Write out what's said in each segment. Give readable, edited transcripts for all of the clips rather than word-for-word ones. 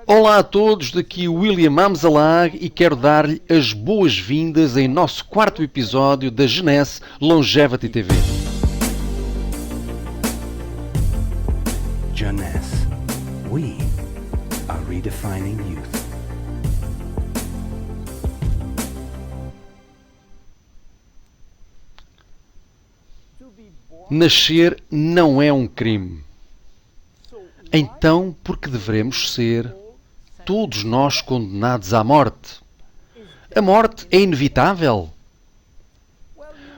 Olá a todos, daqui William Amzalag e quero dar-lhe as boas-vindas em nosso quarto episódio da Jeunesse Longevity TV. Jeunesse, we are redefining youth. Nascer não é um crime. Então, por que devemos ser todos nós condenados à morte? A morte é inevitável.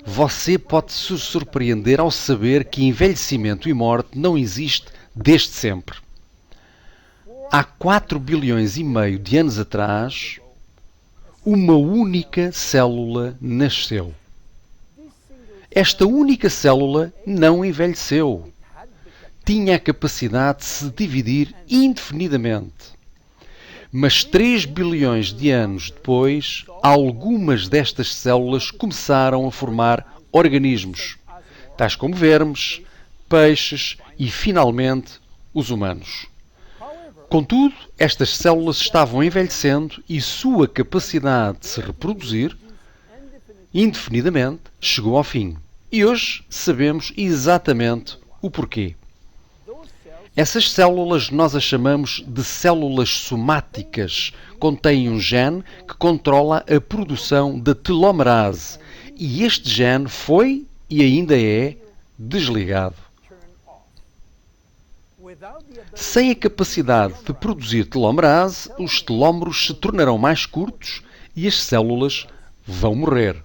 Você pode se surpreender ao saber que envelhecimento e morte não existe desde sempre. Há 4 bilhões e meio de anos atrás, uma única célula nasceu. Esta única célula não envelheceu. Tinha a capacidade de se dividir indefinidamente. Mas 3 bilhões de anos depois, algumas destas células começaram a formar organismos, tais como vermes, peixes e, finalmente, os humanos. Contudo, estas células estavam envelhecendo e sua capacidade de se reproduzir indefinidamente chegou ao fim. E hoje sabemos exatamente o porquê. Essas células nós as chamamos de células somáticas. Contêm um gene que controla a produção da telomerase. E este gene foi e ainda é desligado. Sem a capacidade de produzir telomerase, os telómeros se tornarão mais curtos e as células vão morrer.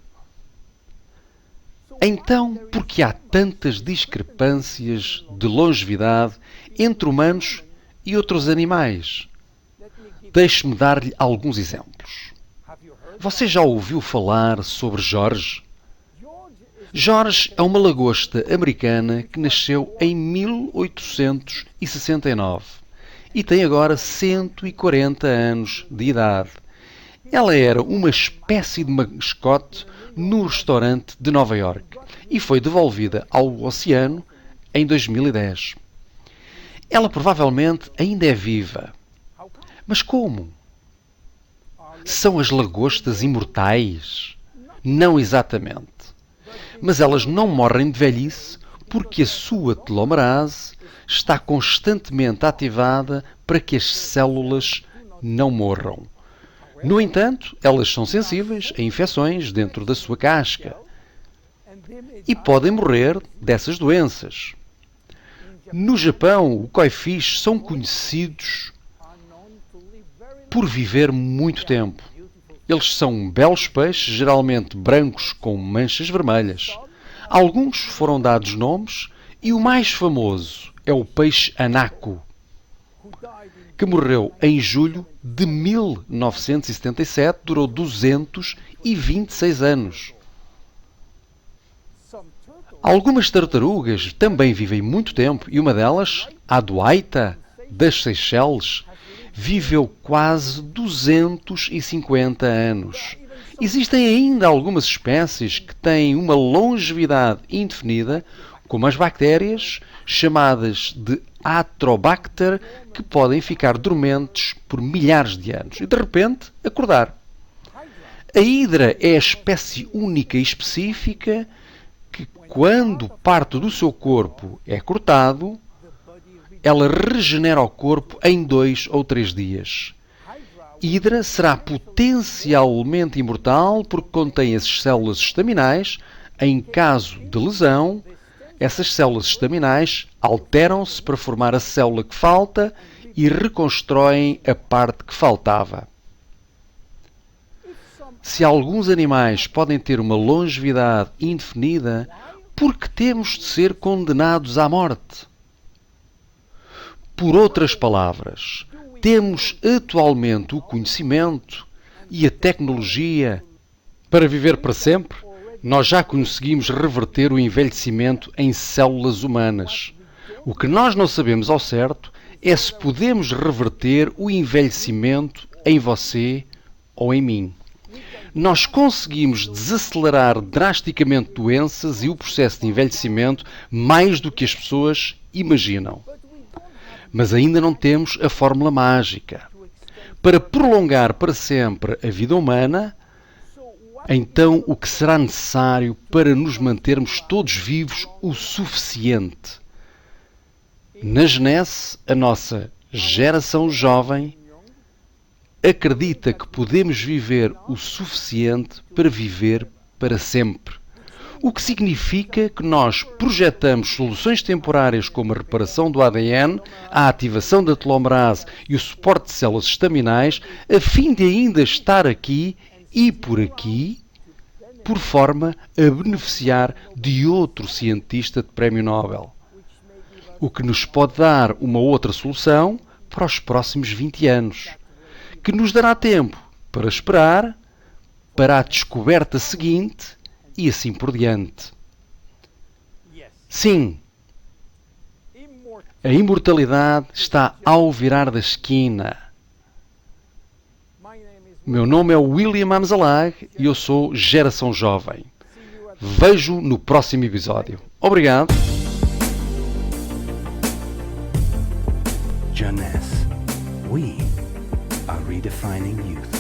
Então, por que há tantas discrepâncias de longevidade entre humanos e outros animais? Deixe-me dar-lhe alguns exemplos. Você já ouviu falar sobre George? George é uma lagosta americana que nasceu em 1869 e tem agora 140 anos de idade. Ela era uma espécie de mascote no restaurante de Nova Iorque e foi devolvida ao oceano em 2010. Ela provavelmente ainda é viva. Mas como? São as lagostas imortais? Não exatamente. Mas elas não morrem de velhice porque a sua telomerase está constantemente ativada para que as células não morram. No entanto, elas são sensíveis a infecções dentro da sua casca e podem morrer dessas doenças. No Japão, os koi-fish são conhecidos por viver muito tempo. Eles são belos peixes, geralmente brancos com manchas vermelhas. Alguns foram dados nomes e o mais famoso é o peixe anaco, que morreu em julho de 1977, durou 226 anos. Algumas tartarugas também vivem muito tempo e uma delas, a Aduaita, das Seychelles, viveu quase 250 anos. Existem ainda algumas espécies que têm uma longevidade indefinida, como as bactérias, chamadas de Atrobacter, que podem ficar dormentes por milhares de anos e de repente acordar. A hidra é a espécie única e específica que, quando parte do seu corpo é cortado, ela regenera o corpo em 2 ou 3 dias. Hidra será potencialmente imortal porque contém as células estaminais. Em caso de lesão, essas células estaminais alteram-se para formar a célula que falta e reconstroem a parte que faltava. Se alguns animais podem ter uma longevidade indefinida, por que temos de ser condenados à morte? Por outras palavras, temos atualmente o conhecimento e a tecnologia para viver para sempre? Nós já conseguimos reverter o envelhecimento em células humanas. O que nós não sabemos ao certo é se podemos reverter o envelhecimento em você ou em mim. Nós conseguimos desacelerar drasticamente doenças e o processo de envelhecimento mais do que as pessoas imaginam. Mas ainda não temos a fórmula mágica. Para prolongar para sempre a vida humana, então o que será necessário para nos mantermos todos vivos o suficiente? Na Genese, a nossa geração jovem acredita que podemos viver o suficiente para viver para sempre. O que significa que nós projetamos soluções temporárias como a reparação do ADN, a ativação da telomerase e o suporte de células estaminais, a fim de ainda estar aqui e por aqui, por forma a beneficiar de outro cientista de prémio Nobel. O que nos pode dar uma outra solução para os próximos 20 anos, que nos dará tempo para esperar para a descoberta seguinte e assim por diante. Sim, a imortalidade está ao virar da esquina. Meu nome é William Amzalag e eu sou Geração Jovem. Vejo no próximo episódio. Obrigado. Jeunesse. We are redefining youth.